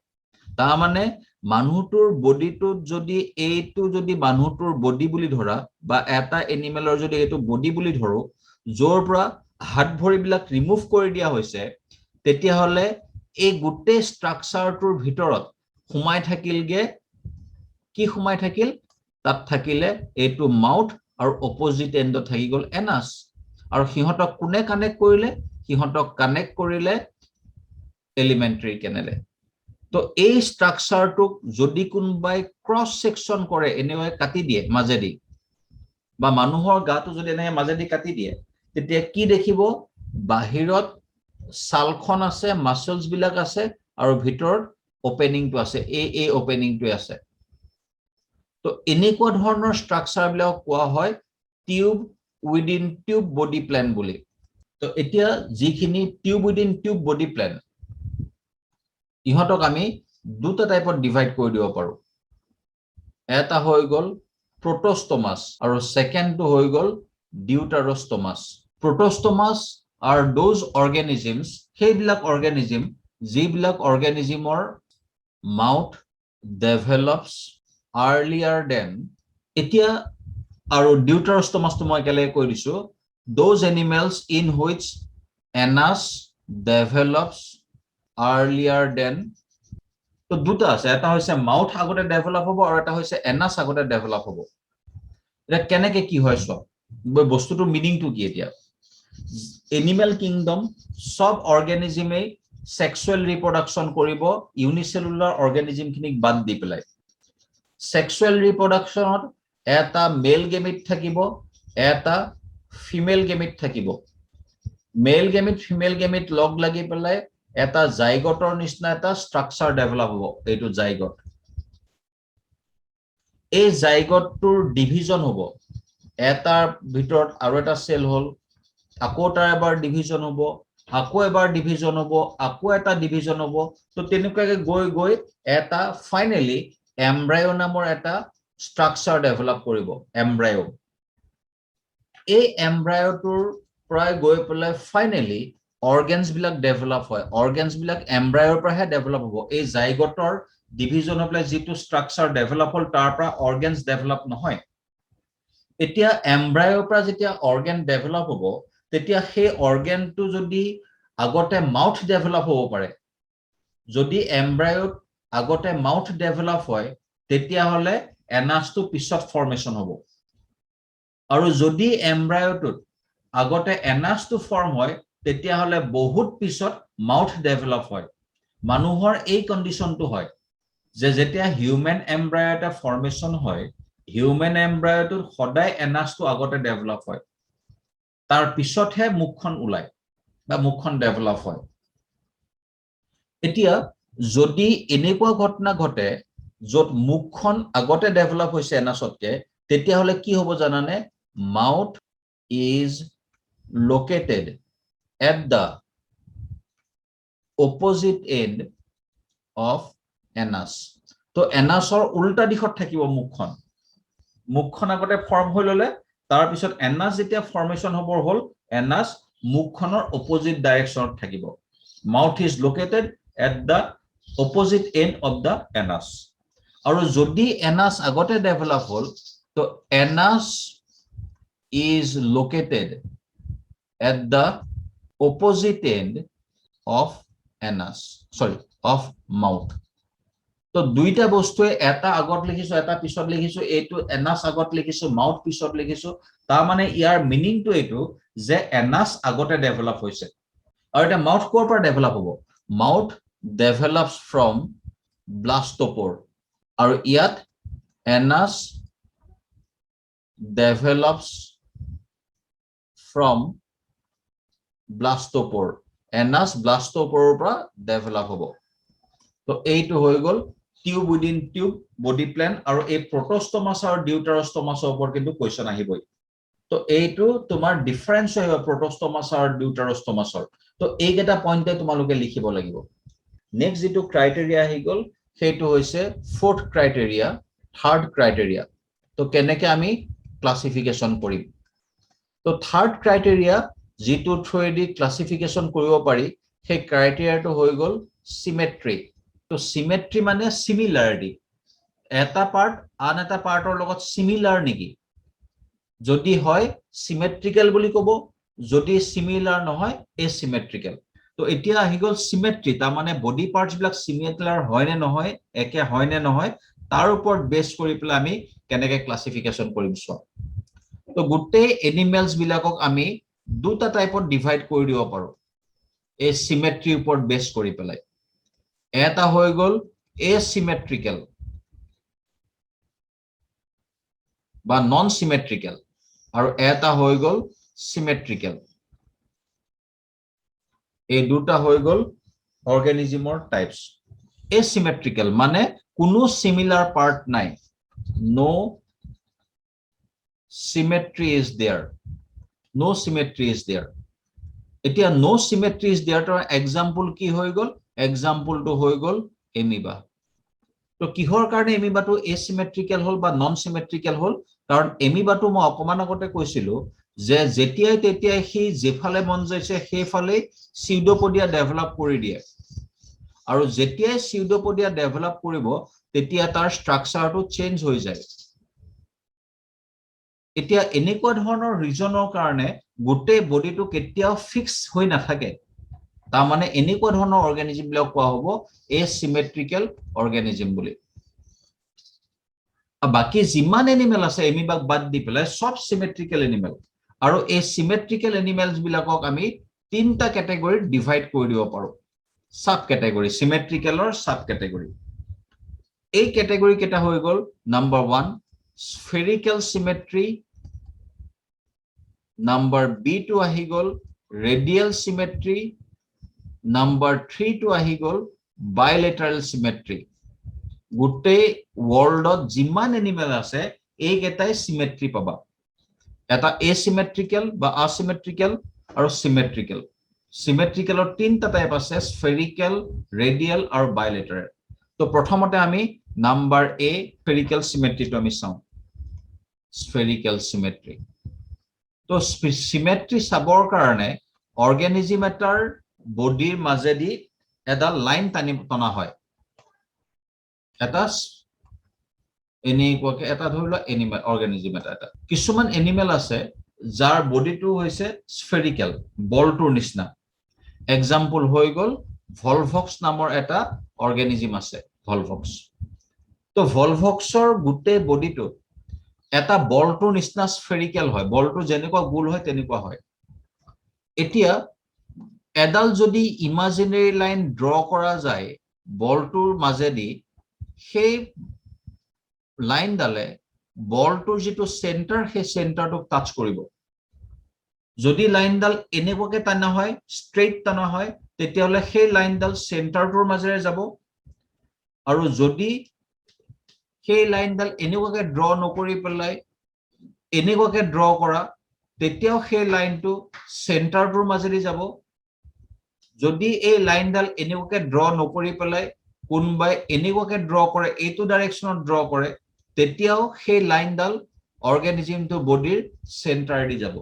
তাৰ মানে মানুহটোৰ বডিটোত যদি এইটো যদি মানুহটোৰ বডি বুলি ধৰা বা এটা এনিমেলৰ যদি এইটো বডি বুলি ধৰো যৰ পৰা হাত ভৰিবিলাক ৰিমুভ কৰি দিয়া হৈছে তেতিয়া হলে এই গুটে স্ট্ৰাকচাৰটোৰ ভিতৰত সোমাই থাকিলগে কি সোমাই থাকিল তাত থাকিলে এইটো মাউথ আৰু অপোজিট এন্ডত থাকি গল এনাস আৰু হিহতক কোনে কানেক্ট কৰিলে হিহতক কানেক্ট কৰিলে এলিমেন্টাৰী কেনেলে তো এই স্ট্ৰাকচাৰটোক যদি কোনবাই ক্ৰস সেকশন কৰে এনেৱে কাটি দিয়ে মাজেদি বা মানুহৰ গাটো যদি এনে মাজেদি কাটি দিয়ে তেতিয়া কি দেখিব বাহিৰত সালখন আছে মাসলস বিলাক আছে আৰু ভিতৰত ওপেনিংটো আছে এই ওপেনিংটো আছে তো এনেকুৱা ধৰণৰ স্ট্ৰাকচাৰ বিলাক কোৱা হয় tube within tube body plan বুলি তো এতিয়া যিখিনি tube within tube body plan ইহতক আমি দুটা টাইপত ডিভাইড কৰি দিব পাৰো এটা হৈ গল protostomas আৰু সেকেন্ডটো হৈ গল deuterostomas protostomas are those organisms সেইবিলাক organism যিবিলাক organismৰ mouth develops earlier than এতিয়া আৰু deuterostomas তো মই কেলে কৈ দিছো those animals in which anus develops earlier than তো দুটা আছে এটা হৈছে মাউথ আগতে ডেভেলপ হ'ব আৰু এটা হৈছে এনাস আগতে ডেভেলপ হ'ব এটা কেনেকে কি হয় সব বস্তুটো মিনিংটো কি এতিয়া এনিমেল কিংডম সব অৰ্গানিজমে সেক্সুৱেল ৰিপ্ৰডাকচন কৰিব ইউনিসেলুলাৰ অৰ্গানিজম খিনিক বাদ দি পেলাই সেক্সুৱেল ৰিপ্ৰডাকচনত এটা মেল গেমিট থাকিব এটা ফিমেল গেমিট থাকিব মেল গেমিট ফিমেল গেমিট লগ লাগি পেলাই এটা জাইগটৰ নিচিনা এটা স্ট্ৰাকচাৰ ডেভেলপ হ'ব এইটো জাইগট এই জাইগটটোৰ ডিভিজন হ'ব এটাৰ ভিতৰত আৰু এটা সেল হ'ল আকৌ তাৰ এবাৰ ডিভিজন হ'ব আকৌ এবাৰ ডিভিজন হ'ব আকৌ এটা ডিভিজন হ'ব তো তেনেকুৱাকৈ গৈ গৈ এটা ফাইনালি এমব্ৰায়ো নামৰ এটা স্ট্ৰাকচাৰ ডেভেলপ কৰিব এমব্ৰায়ো এই এমব্ৰায়োটোৰ পৰা গৈ পেলাই ফাইনালি organs বিলাক ডেভেলপ হয় organs বিলাক এমব্ৰায়োৰ পৰাহে ডেভেলপ হ'ব এই জাইগটৰ ডিভিজন অফ যেটো স্ট্ৰাকচাৰ ডেভেলপ হ'ল তাৰ পৰা organs ডেভেলপ নহয় এতিয়া এমব্ৰায়োৰ পৰা যেতিয়া organ ডেভেলপ হ'ব তেতিয়া সেই organটো যদি আগতে মাউথ ডেভেলপ হ'ব পাৰে যদি এমব্ৰায়োত আগতে মাউথ ডেভেলপ হয় তেতিয়া হলে এনাসটো পিছত ফৰ্মেশন হ'ব আৰু যদি এমব্ৰায়োটোত আগতে এনাসটো ফৰ্ম হয় তেতিয়া হলে বহুত পিছত মাউথ ডেভেলপ হয় মানুহৰ এই কন্ডিশনটো হয় যে যেতিয়া হিউম্যান এমব্ৰায়ো এটা ফৰ্মেশন হয় হিউম্যান এমব্ৰায়োটোত সদায় এনাসটো আগতে ডেভেলপ হয় তাৰ পিছতহে মুখখন ওলাই বা মুখখন ডেভেলপ হয় এতিয়া যদি এনেকুৱা ঘটনা ঘটে যত মুখখন আগতে ডেভেলপ হৈছে এনাসতকে তেতিয়া হলে কি হ'ব জানানে mouth is located at the opposite end of anus তো এনাসৰ উল্টা দিশত থাকিব মুখখন মুখখন আগতে ফৰ্ম হৈ ললে তাৰ পিছত এনাস যেতিয়া ফৰ্মেশন হ'ব হ'ল এনাস মুখখনৰ অপোজিট ডাইৰেকশনত থাকিব mouth is located at the opposite end of the anus আৰু যদি এনাস আগতে ডেভেলপ হ'ল তো anus is located at the opposite end of anus of mouth তো দুইটা বস্তুৱে এটা আগত লিখিছো এটা পিছত লিখিছো এইটো এনাস আগত লিখিছো মাউথ পিছত লিখিছো তাৰ মানে ইয়াৰ মিনিংটো এইটো যে এনাস আগতে ডেভেলপ হৈছে আৰু এটা মাউথ কোৰ পৰা ডেভেলপ হ'ব মাউথ ডেভেলপস ফ্ৰম ব্লাস্টোপৰ আৰু ইয়াত anus develops from blastopore anus blastoporeৰ পৰা ডেভেলপ হ'ব তো এইটো হৈ গল tube within tube body plan আৰু এই প্ৰটোষ্টমাস আৰু ডিউটেৰোষ্টমাসৰ ওপৰত কিন্তু কোৱেশ্চন আহিবই তো এইটো তোমাৰ ডিফাৰেন্স হয় প্ৰটোষ্টমাস আৰু ডিউটেৰোষ্টমাসৰ তো এইকেইটা পইণ্টে তোমালোকে লিখিব লাগিব নেক্সট যেটো ক্ৰাইটেৰিয়া আহি গল সেইটো হৈছে ফোৰ্থ ক্ৰাইটেৰিয়া থাৰ্ড ক্ৰাইটেৰিয়া তো কেনেকে আমি ক্লাসিফিকেশন কৰিম তো থাৰ্ড ক্ৰাইটেৰিয়া যেটো থ্ৰুৱেদি ক্লাসিফিকেশন কৰিব পাৰি সেই ক্ৰাইটেৰিয়াটো হৈ গল সিমেট্ৰি তো সিমেট্ৰি মানে সিমিলাৰিটি এটা পাৰ্ট আন এটা পাৰ্টৰ লগত সিমিলাৰ নেকি যদি হয় সিমেট্ৰিক্যাল বুলি ক'ব যদি সিমিলাৰ নহয় এচিমেট্ৰিকেল তো এতিয়া আহি গল সিমেট্ৰি তাৰ মানে বডি পাৰ্টস বিলাক সিমিলাৰ হয় নে নহয় একে হয় নে নহয় তাৰ ওপৰত বেস কৰি পেলাই আমি কেনেকৈ ক্লাসিফিকেশন কৰিম সো তো গুটে এনিমেলস বিলাকক আমি দুটা টাইপত ডিভাইড কৰি দিব পাৰো এই সিমেট্ৰি ওপৰত বেস কৰি পেলাই এটা হৈ গল এচিমেট্ৰিকেল বা নন সিমেট্ৰিকেল আৰু এটা হৈ গল সিমেট্ৰিকেল এই দুটা হৈ গল অৰ্গানিজমৰ টাইপস এচিমেট্ৰিকেল মানে কোনো সিমিলাৰ পাৰ্ট নাই নো symmetry is there no symmetry is there এতিয়া no symmetry is there তৰ example কি হৈ গল example to হৈ গল amoeba তো কিহৰ কাৰণে amoeba to asymmetrical হল বা non symmetrical হল কাৰণ amoeba to মই অকমান আগতে কৈছিলো যে যেতিয়াই তেতিয়াই হি যেফালে মন যাইছে হেফালে pseudopodia ডেভেলপ কৰি দিয়ে আৰু যেতিয়াই pseudopodia ডেভেলপ কৰিব তেতিয়া তাৰ ষ্ট্ৰাকচাৰটো চেঞ্জ হৈ যায় এতিয়া এনেকুৱা ধৰণৰ ৰিজনৰ কাৰণে গোটে বডিটো কেতিয়াও ফিক্স হৈ নাথাকে তাৰ মানে এনেকুৱা ধৰণৰ অৰ্গানিজম বিলাক কোৱা হ'ব এচিমেট্ৰিকেল অৰ্গানিজম বুলি বাকি যিমান এনিমেল আছে এমিবাক বাদ দি পেলাই সব সিমেট্ৰিকেল এনিমেল আৰু এই সিমেট্ৰিকেল এনিমেলস বিলাকক আমি তিনটা ক্যাটাগৰীত ডিভাইড কৰি দিব পাৰো সাব ক্যাটাগৰী সিমেট্ৰিকেলৰ সাব ক্যাটাগৰী এই ক্যাটাগৰী কেটা হৈ গল number 1 spherical symmetry number B to ahi gol radial symmetry number 3 to ahi gol bilateral symmetry gutte world of jiman animal ase ei getai symmetry paba eta asymmetrical ba asymmetrical aru symmetrical symmetrical or tinta type ase spherical radial aru bilateral to prothomote ami number A spherical symmetry to ami saw spherical symmetry তো সিমেট্ৰি সাবৰ কাৰণে অৰ্গানিজম এটাৰ বডিৰ মাজেদি এটা line টানা হয় এটা এনেকুৱাকে এটা ধৰিলো এনিমেল অৰ্গানিজম এটা কিছুমান এনিমেল আছে যাৰ বডিটো হৈছে স্ফেৰিকেল বলটোৰ নিচিনা এক্সাম্পল হৈ গল ভলভক্স নামৰ এটা অৰ্গানিজম আছে ভলভক্স তো ভলভক্সৰ গুটে বডিটো এটা বলটোৰ নিচিনা স্ফেৰিকেল হয় বলটো যেনেকুৱা গোল হয় তেনেকুৱা হয় এতিয়া এডাল যদি ইমাজিনাৰী লাইন ড্ৰ কৰা যায় বলটোৰ মাজেদি সেই লাইন ডালে বলটোৰ যেটো সেন্টাৰ সেই সেন্টাৰটোক টাচ কৰিব যদি লাইনডাল এনেকুৱাকে টানা হয় স্ট্ৰেইট টানা হয় তেতিয়াহলে সেই লাইনডাল সেন্টাৰটোৰ মাজেৰে যাব আৰু যদি সেই লাইনডাল এনেকুৱাকে ড্ৰ নকৰি পেলাই এনেকুৱাকে ড্ৰ কৰা তেতিয়াও সেই লাইনটো সেন্টাৰটোৰ মাজেৰে যাব যদি এই লাইনডাল এনেকুৱাকে ড্ৰ নকৰি পেলাই কোনবাই এনেকুৱাকে ড্ৰ কৰে এইটো ডাইৰেকশনত ড্ৰ কৰে তেতিয়াও সেই লাইনডাল অৰ্গানিজমটো বডিৰ সেন্টাৰেদি যাব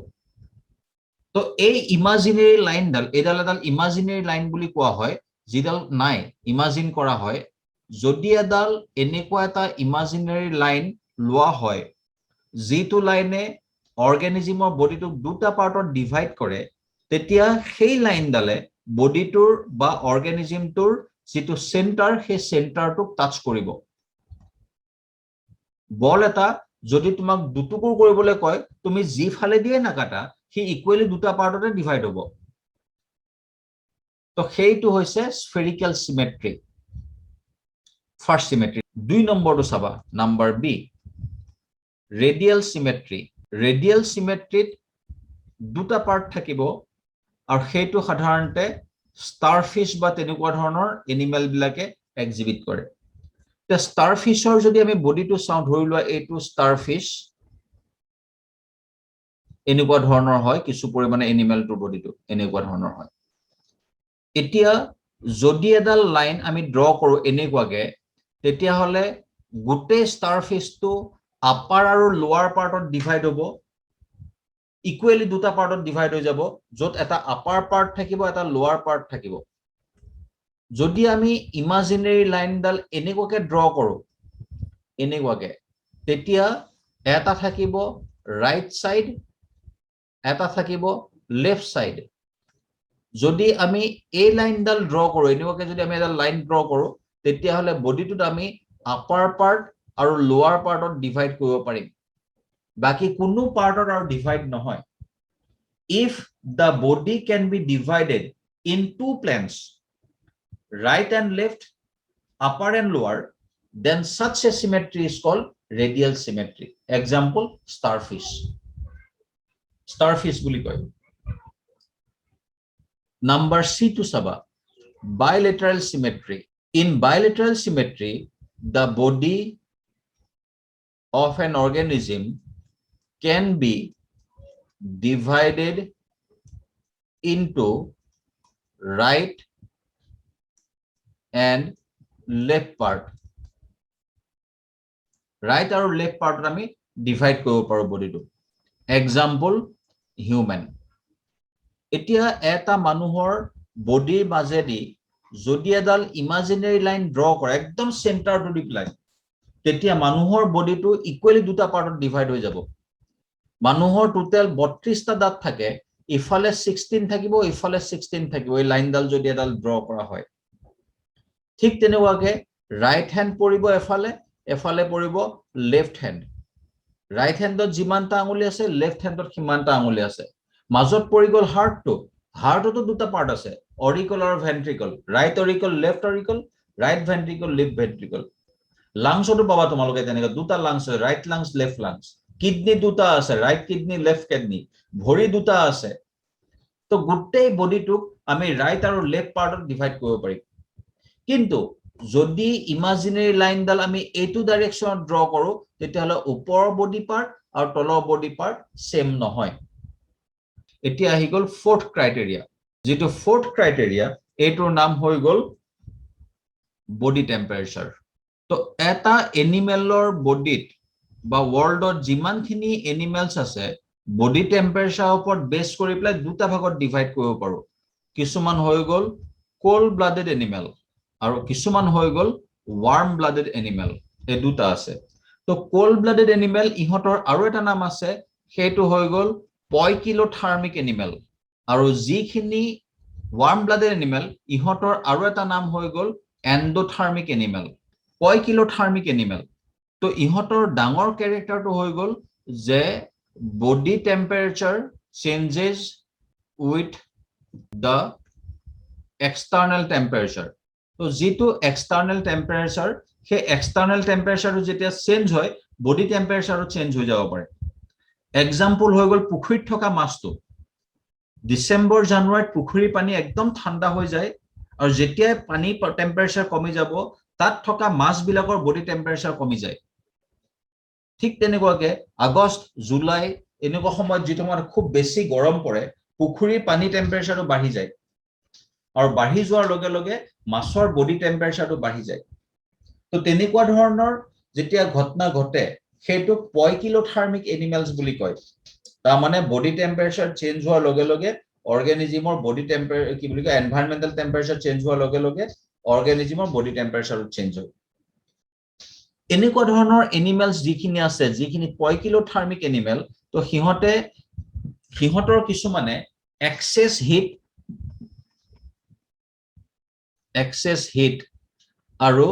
তো এই ইমাজিনাৰী লাইনডাল এডাল ইমাজিনাৰী লাইন বুলি কোৱা হয় যিডাল নাই ইমাজিন কৰা হয় যদি এডাল এনেকুৱা এটা ইমাজিনাৰী লাইন লোৱা হয় যিটো লাইনে অৰ্গানিজমৰ বডিটোক দুটা পাৰ্টত ডিভাইড কৰে তেতিয়া সেই লাইনডালে বডিটোৰ বা অৰ্গানিজমটোৰ যেটো সেন্টাৰ সেই সেন্টাৰটোক টাচ কৰিব বল এটা যদি তোমাক দুটুকুৰ কৰিবলৈ কয় তুমি যি ফালে দিয়ে না কাটা হি ইকুৱেলি দুটা পাৰ্টতে ডিভাইড হ'ব তো সেইটো হৈছে স্ফেৰিকেল সিমেট্ৰি ফাৰ্স্ট সিমেট্ৰি দুই নম্বৰটো চাবা নাম্বাৰ বি ৰেডিয়েল সিমেট্ৰি ৰেডিয়েল সিমেট্ৰিত দুটা পাৰ্ট থাকিব আৰু সেইটো সাধাৰণতে starfish বা তেনেকুৱা ধৰণৰ এনিমেল বিলাকে এক্সিবিট কৰে তে starfishৰ যদি আমি বডিটো চাও ধৰি লোৱা এইটো starfish এনেকুৱা ধৰণৰ হয় কিছু পৰিমাণে এনিমেলটোৰ বডিটো এনেকুৱা ধৰণৰ হয় এতিয়া যদি এডাল লাইন আমি ড্ৰ কৰো এনেকুৱাকে তেতিয়া হলে গুটে starfishটো আপাৰ আৰু লোৱাৰ পাৰ্টত ডিভাইড হ'ব ইকুৱেলি দুটা পাৰ্টত ডিভাইড হৈ যাব যত এটা আপাৰ পাৰ্ট থাকিব এটা লোৱাৰ পাৰ্ট থাকিব যদি আমি ইমাজিনাৰী লাইনডাল এনেকুৱাকে ড্ৰ কৰো এনেকুৱাকে তেতিয়া এটা থাকিব ৰাইট সাইড এটা থাকিব লেফট সাইড যদি আমি এই লাইনডাল ড্ৰ কৰো এনেকুৱাকে যদি আমি এটা লাইন ড্ৰ কৰো তেতিয়া হলে বডিটোত আমি আপাৰ পাৰ্ট আৰু লোৱাৰ পাৰ্টত ডিভাইড কৰিব পাৰিম বাকি কোনো পাৰ্টত আৰু ডিভাইড নহয় if the body can be divided in two planes right and left upper and lower then such a symmetry is called radial symmetry example starfish বুলি কয় number C to saba bilateral symmetry in bilateral symmetry the body of an organism can be divided into right and left part right or left part আমি divide কৰিব পাৰো বডিটো example human এতিয়া এটা মানুহৰ বডিৰ মাজেদি যদি এডাল ইমাজিনাৰী লাইন ড্ৰ কৰে একদম চেন্টাৰটো দি প্লাই তেতিয়া মানুহৰ বডিটো ইকুৱেলি দুটা পাৰ্টত ডিভাইড হৈ যাব মানুহৰ টোটাল 32টা দাঁত থাকে ইফালে 16 থাকিব ইফালে 16 থাকিব এই লাইনডাল যদি এডাল ড্ৰ কৰা হয় ঠিক তেনেকুৱাকে ৰাইট হ্যান্ড পৰিব এফালে এফালে পৰিব লেফট হ্যান্ড ৰাইট হ্যান্ডত যিমানটা আঙুলি আছে লেফট হ্যান্ডত সিমানটা আঙুলি আছে মাজত পৰি গল হাৰ্টটো দুটা পাৰ্ট আছে অৰিকল আৰু ভেন্ট্ৰিকল ৰাইট অৰিকল লেফট অৰিকল ৰাইট ভেন্ট্ৰিকল লেফট ভেন্ট্ৰিকল লাংছটো পাবা তোমালোকে তেনেকা দুটা লাংছ আছে right lungs left lungs kidney দুটা আছে ৰাইট কিডনি লেফট কিডনি ভৰি দুটা আছে তো গোটেই বডিটোক আমি ৰাইট আৰু লেফট পাৰ্টত ডিভাইড কৰিব পাৰিম কিন্তু যদি ইমাজিনাৰী লাইনডাল আমি এইটো ডাইৰেকশ্যনত ড্ৰ কৰো তেতিয়াহলে ওপৰৰ বডি পাৰ্ট আৰু তলৰ বডি পাৰ্ট সেম নহয় এতিয়া আহি গল ফোৰ্থ ক্ৰাইটেৰিয়া যেটো ফোৰ্থ ক্ৰাইটেৰিয়া এইটোৰ নাম হৈ গল বডি টেম্পাৰেচাৰ তো এটা এনিমেলৰ বডিত বা ওয়াৰ্ল্ডত যিমানখিনি এনিমেলস আছে বডি টেম্পাৰেচাৰ ওপৰত বেস কৰি পেলাই দুটা ভাগত ডিভাইড কৰিব পাৰো কিছুমান হৈ গল কোল্ড ব্লাডেড এনিমেল আৰু কিছুমান হৈ গল ওয়াৰ্ম ব্লাডেড এনিমেল এই দুটা আছে তো কোল্ড ব্লাডেড এনিমেল ইহতৰ আৰু এটা নাম আছে সেইটো হৈ গল পয়কিলোথাৰ্মিক এনিমেল আৰু যিখিনি ওয়াৰ্ম ব্লাডেড এনিমেল ইহতৰ আৰু এটা নাম হৈ গল এন্ডোথাৰ্মিক এনিমেল পয়কিলোথাৰ্মিক এনিমেল তো ইহতৰ ডাঙৰ ক্যাৰেক্টাৰটো হৈ গল যে body temperature changes with the external temperature তো যেটো এক্সটার্নাল টেম্পারেচার সেই এক্সটার্নাল টেম্পারেচারটো যেতিয়া চেঞ্জ হয় বডি টেম্পারেচারও চেঞ্জ হৈ যাব পাৰে এক্সাম্পল হৈ গল পুখুৰীত থকা মাছটো ডিসেম্বৰ জানুৱাৰীত পুখুৰীৰ পানী একদম ঠাণ্ডা হৈ যায় আৰু যেতিয়া পানী টেম্পাৰেচাৰ কমি যাব তাত থকা মাছবিলাকৰ বডি টেম্পাৰেচাৰ কমি যায় ঠিক তেনেকুৱাকে আগষ্ট জুলাই এনেকুৱা সময়ত যেটো মানে খুব বেছি গৰম পৰে পুখুৰীৰ পানী টেম্পাৰেচাৰও বাঢ়ি যায় আৰু বাঢ়ি যোৱাৰ লগে লগে মাছৰ বডি টেম্পাৰেচাৰটো বাঢ়ি যায় তো তেনেকুৱা ধৰণৰ যেতিয়া ঘটনা ঘটে সেইটো পয়কিলোথাৰ্মিক এনিমেলস বুলি কয় তাৰ মানে বডি টেম্পাৰেচাৰ চেঞ্জ হোৱাৰ লগে লগে অৰ্গানিজমৰ বডি টেম্পাৰেচাৰ কি বুলি কয় এনভায়ৰনমেন্টাল টেম্পাৰেচাৰ চেঞ্জ হোৱাৰ লগে লগে অৰ্গানিজমৰ বডি টেম্পাৰেচাৰ চেঞ্জ হয় এনেকুৱা ধৰণৰ এনিমেলস যিখিনি আছে যিখিনি পয়কিলোথাৰ্মিক এনিমেল তো সিহঁতৰ কিছুমানে এক্সেস হিট আৰু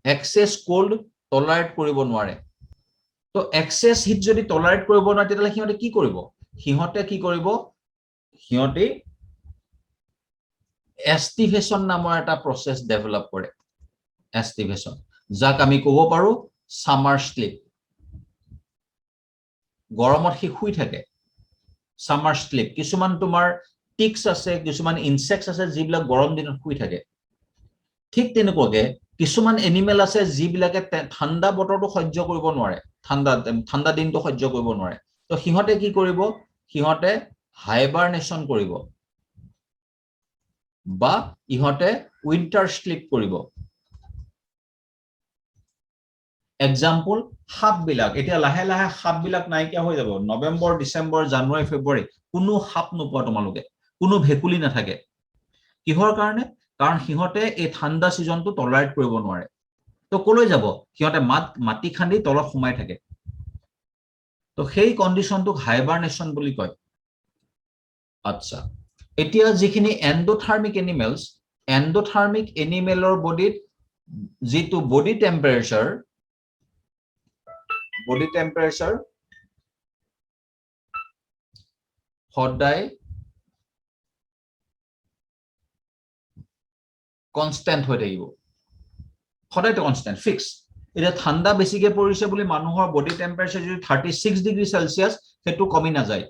এক্সেস কোল্ড টলাৰেট কৰিব নোৱাৰে তো এক্সেস হিট যদি টলাৰেট কৰিব নোৱাৰে তেতিয়ালে সিহঁতে কি কৰিব সিহঁতে এষ্টিভেশন নামৰ এটা প্ৰসেস ডেভেলপ কৰে এষ্টিভেশন যাক আমি ক'ব পাৰো সামাৰ স্লিপ গৰমত সি শুই থাকে সামাৰ স্লিপ কিছুমান তোমাৰ টিক্স আছে কিছুমান ইনসেক্টস আছে যিবিলাক গৰম দিনত শুই থাকে ঠিক তেনেকুৱাকে কিছুমান এনিমেল আছে যিবিলাকে ঠাণ্ডা বতৰটো সহ্য কৰিব নোৱাৰে ঠাণ্ডা দিনটো সহ্য কৰিব নোৱাৰে তো সিহঁতে কি কৰিব সিহঁতে হাইবাৰনেশন কৰিব বা ইহঁতে উইন্টাৰ স্লিপ কৰিব এক্সাম্পল সাপ বিলাক এতিয়া লাহে লাহে সাপ বিলাক নাইকিয়া হৈ যাব নৱেম্বৰ ডিসেম্বৰ জানুৱাৰী ফেব্ৰুৱাৰী কোনো সাপ নোপোৱা তোমালোকে কোনো ভেকুলি নাথাকে কিহৰ কাৰণে কাৰণ সিহঁতে এই ঠাণ্ডা সিজনটো টলাৰেট কৰিব নোৱাৰে তো কলৈ যাব সিহঁতে মাটি খান্দি তলত সোমাই থাকে তো সেই কন্ডিশনটোক হাইবাৰনেশন বুলি কয় আচ্ছা এতিয়া যিখিনি এন্ডোথাৰ্মিক এনিমেলৰ বডিত যেটো বডি টেম্পাৰেচাৰ সদায় কনস্ট্যান্ট হৈ থাকিব সদায়টো কনস্ট্যান্ট ফিক্স এটা ঠাণ্ডা বেছিকে পৰিছে বুলি মানুহৰ বডি টেম্পাৰেচাৰ যদি 36 ডিগ্ৰী সেলসিয়াস হেতু কমি না যায়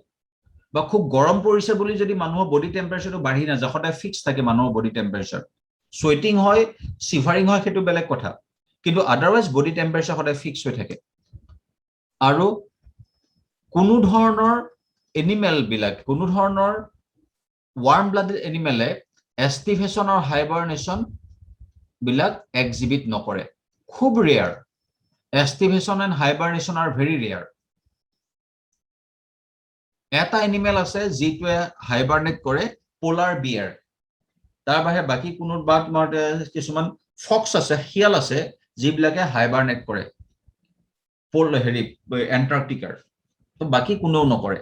বা খুব গৰম পৰিছে বুলি যদি মানুহৰ বডি টেম্পাৰেচাৰটো বাঢ়ি না যায় সদায় ফিক্স থাকে মানুহৰ বডি টেম্পাৰেচাৰ সোয়েটিং হয় সিভাৰিং হয় হেতু বেলেগ কথা কিন্তু আদাৰৱাইজ বডি টেম্পাৰেচাৰ সদায় ফিক্স হৈ থাকে আৰু কোনো ধৰণৰ এনিমেল বিলাক কোনো ধৰণৰ ওয়াৰ্ম ব্লাডেড এনিমেলে এস্টিভেশন আৰু হাইবাৰনেশন বিলাক এক্সিবিট নকৰে খুব rare aestivation and hibernation are very rare এটা এনিমেল আছে যিটোৱে হাইবাৰনেট কৰে পোলাৰ বিয়াৰ তাৰ বাহিৰে বাকি কোনো বাদ কিছুমান ফক্স আছে শিয়াল আছে যিবিলাকে হাইবাৰনেট কৰে পোল হেৰি এন্টাৰ্কটিকাৰ তো বাকি কোনেও নকৰে